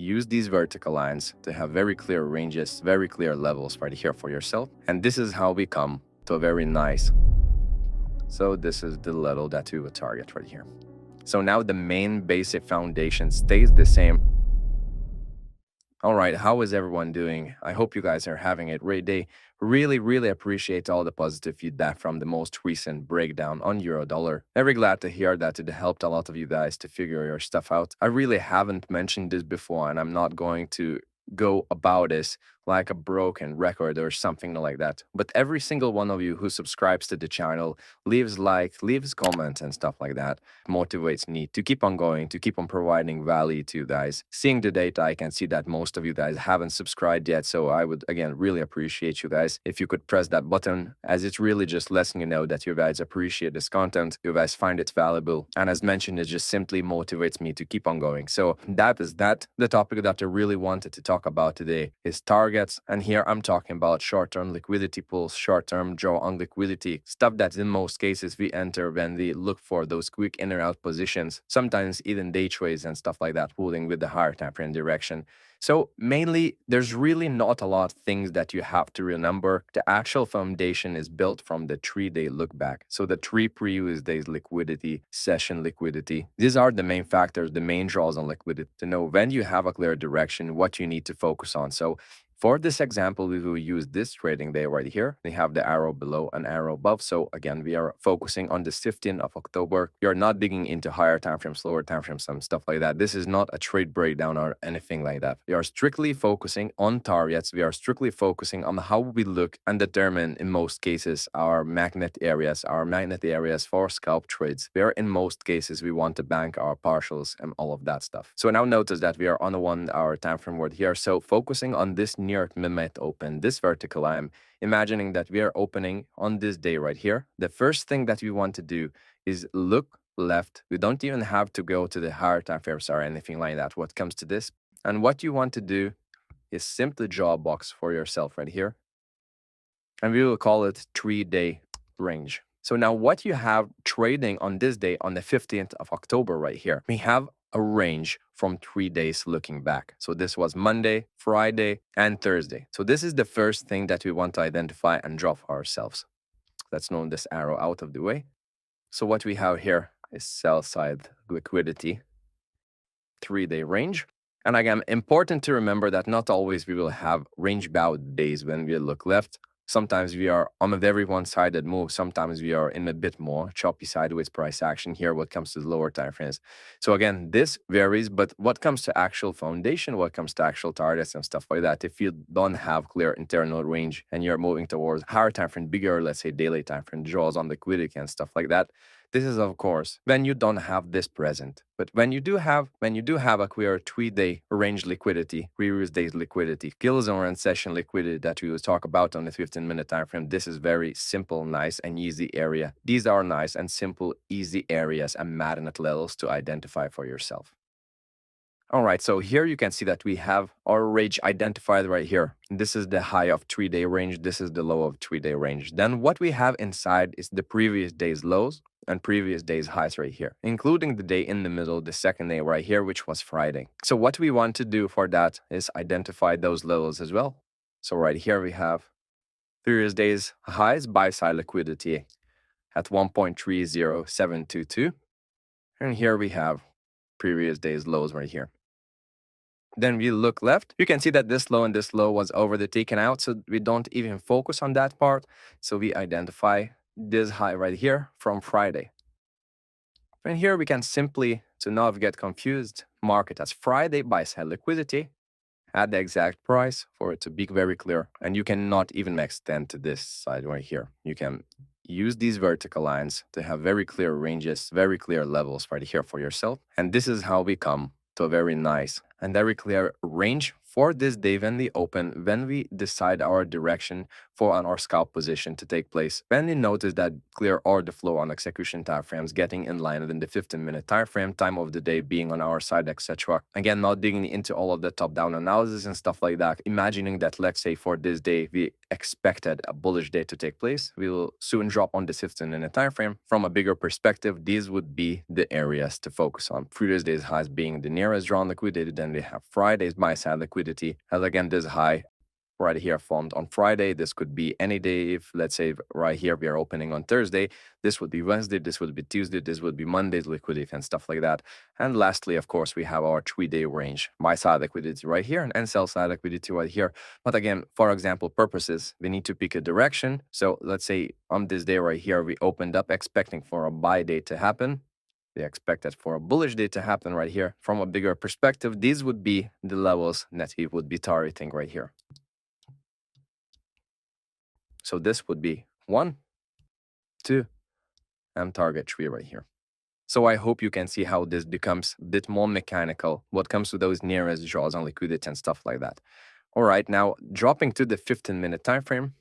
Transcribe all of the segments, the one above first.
use these vertical lines to have very clear ranges, very clear levels right here for yourself. And this is how we come to a very nice. So this is the level that we would target right here. So now the main basic foundation stays the same. All right, how is everyone doing? I hope you guys are having a great day. Really appreciate all the positive feedback from the most recent breakdown on euro dollar. Very glad to hear that it helped a lot of you guys to figure your stuff out. I really haven't mentioned this before, and I'm not going to go about this like a broken record or something like that. But every single one of you who subscribes to the channel, leaves comments and stuff like that, motivates me to keep on going, to keep on providing value to you guys. Seeing the data, I can see that most of you guys haven't subscribed yet. So I would, again, really appreciate you guys if you could press that button, as it's really just letting you know that you guys appreciate this content, you guys find it valuable. And as mentioned, it just simply motivates me to keep on going. So that is that. The topic that I really wanted to talk about today is targets. And here I'm talking about short-term liquidity pools, short-term draw on liquidity, stuff that in most cases we enter when we look for those quick in or out positions, sometimes even day trades and stuff like that, pulling with the higher time frame direction. So mainly, there's really not a lot of things that you have to remember. The actual foundation is built from the 3-day look back. So the 3 previous days liquidity, session liquidity. These are the main factors, the main draws on liquidity to know when you have a clear direction, what you need to focus on. So for this example, we will use this trading day right here. We have the arrow below and arrow above. So again, we are focusing on the 15th of October. We are not digging into higher time frames, lower time frames, some stuff like that. This is not a trade breakdown or anything like that. We are strictly focusing on targets. We are strictly focusing on how we look and determine, in most cases, our magnet areas for scalp trades, where in most cases we want to bank our partials and all of that stuff. So now notice that we are on a 1 hour time frame word here. So focusing on this near mid open, this vertical, I'm imagining that we are opening on this day right here. The first thing that we want to do is look left. We don't even have to go to the higher time frames or anything like that what comes to this. And what you want to do is simply draw a box for yourself right here. And we will call it 3-day range. So now what you have trading on this day, on the 15th of October right here, we have a range from 3 days looking back. So this was Monday, Friday, and Thursday. So this is the first thing that we want to identify and draw for ourselves. Let's move this arrow out of the way. So what we have here is sell side liquidity, 3-day range. And again, important to remember that not always we will have range bound days when we look left. Sometimes we are on a very one-sided move. Sometimes we are in a bit more choppy sideways price action here what comes to the lower time frames. So again, this varies, but what comes to actual foundation, what comes to actual targets and stuff like that, if you don't have clear internal range and you're moving towards higher time frame, bigger, let's say daily time frame draws on liquidity and stuff like that, this is, of course, when you don't have this present. But when you do have a clear 3-day range liquidity, previous days liquidity, kill zone and session liquidity that we will talk about on the 15-minute time frame, this is very simple, nice, and easy area. These are nice and simple, easy areas and magnet levels to identify for yourself. All right, so here you can see that we have our range identified right here. This is the high of 3-day range. This is the low of 3-day range. Then what we have inside is the previous day's lows and previous day's highs right here, including the day in the middle, the second day right here, which was Friday. So what we want to do for that is identify those levels as well. So right here we have previous day's highs, buy side liquidity at 1.30722. And here we have previous day's lows right here. Then we look left, you can see that this low and this low was over the taken out, so we don't even focus on that part. So we identify this high right here from Friday. And here we can simply, to not get confused, mark it as Friday buy side liquidity at the exact price for it to be very clear. And you cannot even extend to this side right here. You can use these vertical lines to have very clear ranges, very clear levels right here for yourself. And this is how we come to a very nice and very clear range for this day when we open, when we decide our direction for on our scalp position to take place, when we notice that clear order flow on execution time frames getting in line within the 15-minute time frame, time of the day being on our side, etc. Again, not digging into all of the top-down analysis and stuff like that, imagining that, let's say for this day, we expected a bullish day to take place, we will soon drop on the 15-minute time frame. From a bigger perspective, these would be the areas to focus on. Previous day's highs being the nearest drawn liquidity, then we have Friday's buy side liquidity, as again this high right here formed on Friday. This could be any day. If let's say right here we are opening on Thursday, this would be Wednesday, this would be Tuesday, this would be Monday's liquidity and stuff like that. And lastly, of course, we have our 3-day range, buy side liquidity right here and sell side liquidity right here. But again, for example purposes, we need to pick a direction. So let's say on this day right here, we opened up expecting for a buy day to happen. We expected for a bullish day to happen right here. From a bigger perspective, these would be the levels that we would be targeting right here. So this would be 1, 2, and target 3 right here. So I hope you can see how this becomes a bit more mechanical what comes to those nearest draws on liquidity and stuff like that. All right, now dropping to the 15-minute time frame.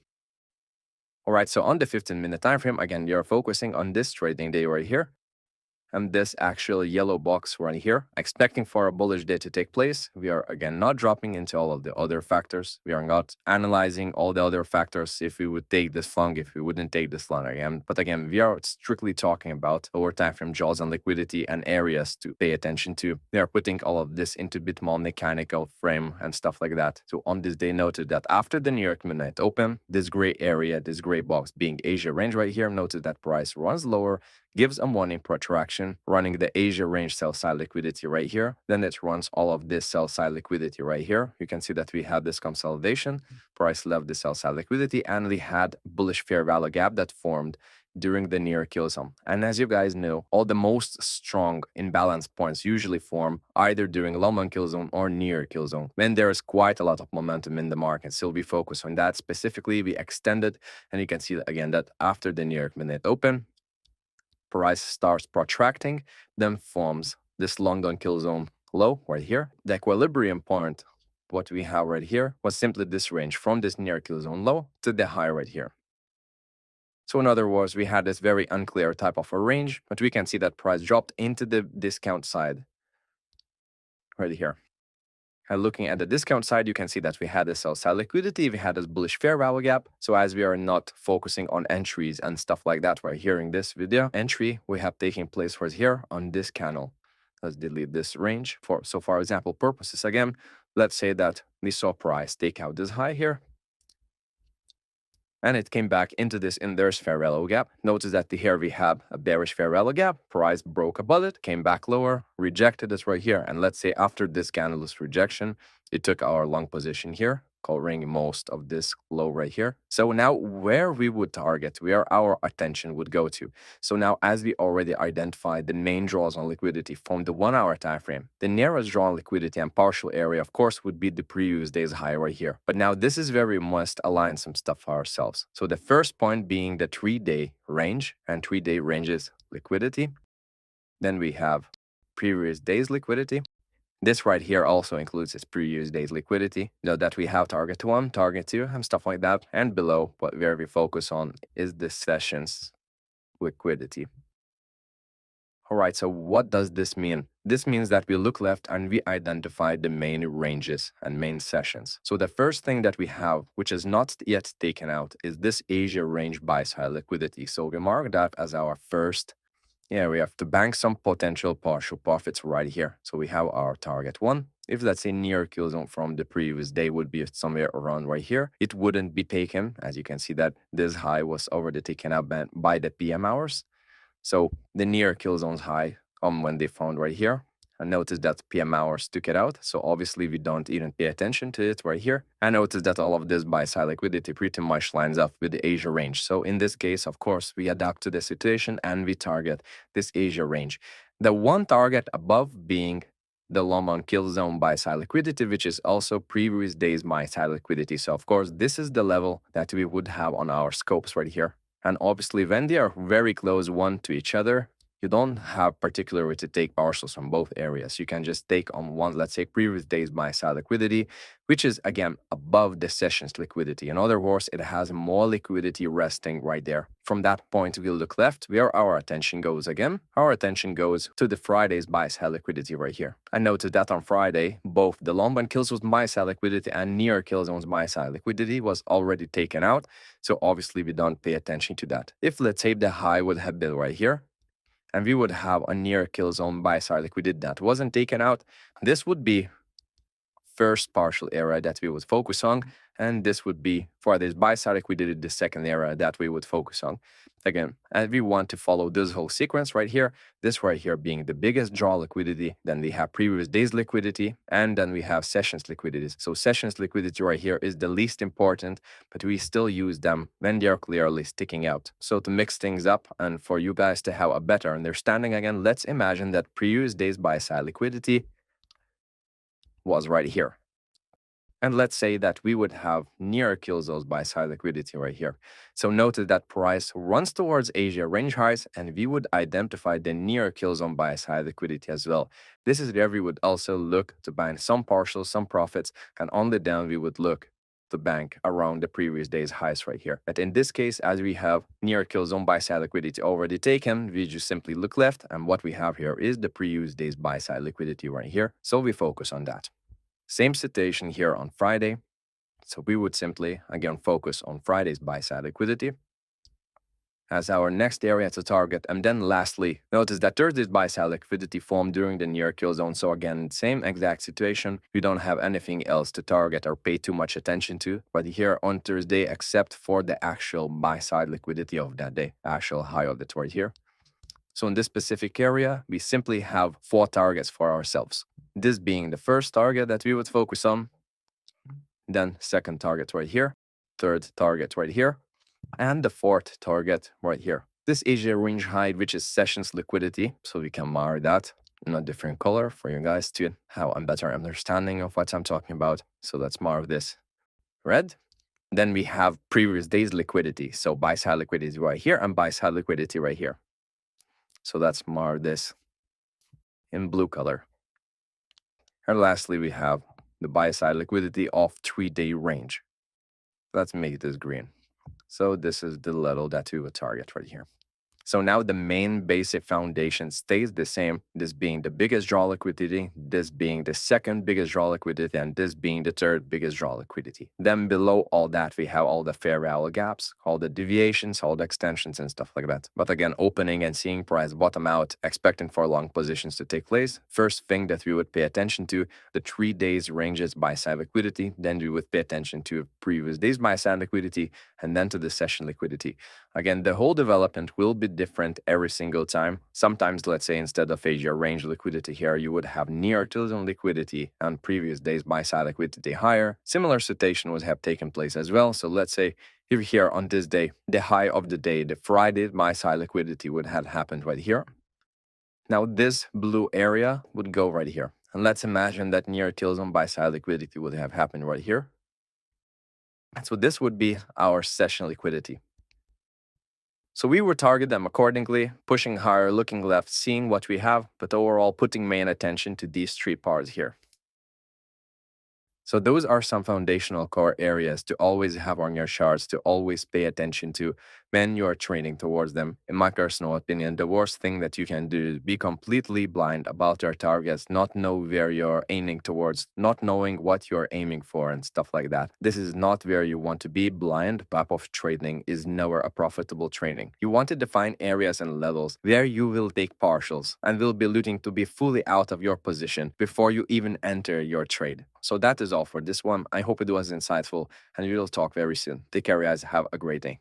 All right, so on the 15-minute time frame, again, you're focusing on this trading day right here. And this actual yellow box right here, expecting for a bullish day to take place. We are again not dropping into all of the other factors. We are not analyzing all the other factors if we would take this long, if we wouldn't take this long again. But again, we are strictly talking about lower time frame draws on liquidity and areas to pay attention to. We are putting all of this into a bit more mechanical frame and stuff like that. So on this day, noted that after the New York Midnight Open, this gray area, this gray box being Asia range right here, noted that price runs lower, gives a morning protraction, running the Asia range sell side liquidity right here. Then it runs all of this sell side liquidity right here. You can see that we had this consolidation, price left the sell side liquidity, and we had bullish fair value gap that formed during the near kill zone. And as you guys know, all the most strong imbalance points usually form either during long on kill zone or near kill zone, when there is quite a lot of momentum in the market. So we focus on that specifically. We extended, and you can see again that after the New York Midnight Open, price starts protracting, then forms this long on kill zone low right here. The equilibrium point, what we have right here, was simply this range from this near kill zone low to the high right here. So in other words, we had this very unclear type of a range, but we can see that price dropped into the discount side right here. And looking at the discount side, you can see that we had this sell side liquidity, we had this bullish fair value gap. So as we are not focusing on entries and stuff like that right here in this video, entry we have taking place right here on this candle. Let's delete this range. So for example purposes, again, let's say that we saw price take out this high here, and it came back into this inverse fair value gap. Notice that here we have a bearish fair value gap. Price broke above it, came back lower, rejected it right here. And let's say after this candle's rejection, it took our long position here, covering most of this low right here. So now where we would target, where our attention would go to. So now as we already identified the main draws on liquidity from the 1 hour time frame, the nearest draw on liquidity and partial area of course would be the previous day's high right here. But now this is where we must align some stuff for ourselves. So the first point being the 3-day range, and 3-day ranges liquidity. Then we have previous day's liquidity. This right here also includes its previous day's liquidity. Note that we have target 1, target 2, and stuff like that. And below, where we focus on is the session's liquidity. All right, so what does this mean? This means that we look left and we identify the main ranges and main sessions. So the first thing that we have, which is not yet taken out, is this Asia range buy side liquidity. So we mark that as our first. Yeah, we have to bank some potential partial profits right here. So we have our target 1. If let's say near kill zone from the previous day would be somewhere around right here, it wouldn't be taken. As you can see that this high was already taken out by the PM hours. So the near kill zone's high when they found right here. And notice that PM hours took it out. So obviously we don't even pay attention to it right here. And notice that all of this buy side liquidity pretty much lines up with the Asia range. So in this case, of course, we adapt to the situation and we target this Asia range. The one target above being the long on kill zone buy side liquidity, which is also previous day's buy side liquidity. So of course, this is the level that we would have on our scopes right here. And obviously when they are very close one to each other, You don't have particularly to take partials from both areas. You can just take on one, let's say, previous day's buy-side liquidity, which is, again, above the session's liquidity. In other words, it has more liquidity resting right there. From that point, we'll look left, where our attention goes again. Our attention goes to the Friday's buy-side liquidity right here. I noted that on Friday, both the long band kill zone's buy-side liquidity and near kill zone's buy-side liquidity was already taken out. So obviously, we don't pay attention to that. If, let's say, the high would have been right here, and we would have a near kill zone buy side liquidity that wasn't taken out, this would be first partial area that we would focus on, and this would be for this buy side liquidity the second area that we would focus on. Again, and we want to follow this whole sequence right here, this right here being the biggest draw liquidity, then we have previous day's liquidity, and then we have sessions liquidities. So sessions liquidity right here is the least important, but we still use them when they are clearly sticking out. So to mix things up and for you guys to have a better understanding again, let's imagine that previous day's buy side liquidity was right here. And let's say that we would have near kill zones buy side liquidity right here. So notice that price runs towards Asia range highs, and we would identify the near kill zone buy side liquidity as well. This is where we would also look to bind some partials, some profits, and on the down we would look to bank around the previous day's highs right here. But in this case, as we have near kill zone buy side liquidity already taken, we just simply look left, and what we have here is the previous day's buy side liquidity right here. So we focus on that. Same situation here on Friday. So we would simply, again, focus on Friday's buy-side liquidity as our next area to target. And then lastly, notice that Thursday's buy-side liquidity formed during the near kill zone. So again, same exact situation. We don't have anything else to target or pay too much attention to. But here on Thursday, except for the actual buy-side liquidity of that day, actual high of it right here. So in this specific area, we simply have 4 targets for ourselves. This being the first target that we would focus on, then second target right here, third target right here, and the fourth target right here. This Asia range high, which is sessions liquidity, so we can mark that in a different color for you guys to have a better understanding of what I'm talking about. So let's mark this red. Then we have previous day's liquidity. So buy side liquidity right here and buy side liquidity right here. So let's mark this in blue color. And lastly, we have the buy side liquidity of 3-day range. Let's make this green. So this is the level that we would target right here. So now the main basic foundation stays the same, this being the biggest draw liquidity, this being the second biggest draw liquidity, and this being the third biggest draw liquidity. Then below all that, we have all the fair value gaps, all the deviations, all the extensions and stuff like that. But again, opening and seeing price bottom out, expecting for long positions to take place. First thing that we would pay attention to, the 3 days ranges buy side liquidity. Then we would pay attention to previous days buy side liquidity, and then to the session liquidity. Again, the whole development will be different every single time. Sometimes, let's say, instead of Asia range liquidity here, you would have near kill zone liquidity and previous days buy side liquidity higher. Similar situation would have taken place as well. So let's say here on this day, the high of the day, the Friday buy side liquidity would have happened right here. Now this blue area would go right here. And let's imagine that near kill zone buy side liquidity would have happened right here. So this would be our session liquidity. So we would target them accordingly, pushing higher, looking left, seeing what we have, but overall putting main attention to these 3 parts here. So those are some foundational core areas to always have on your charts, to always pay attention to when you are trading towards them. In my personal opinion, the worst thing that you can do is be completely blind about your targets, not know where you're aiming towards, not knowing what you're aiming for and stuff like that. This is not where you want to be. Blind type of trading is never a profitable trading. You want to define areas and levels where you will take partials and will be looking to be fully out of your position before you even enter your trade. So that is all for this one. I hope it was insightful, and we will talk very soon. Take care, guys. Have a great day.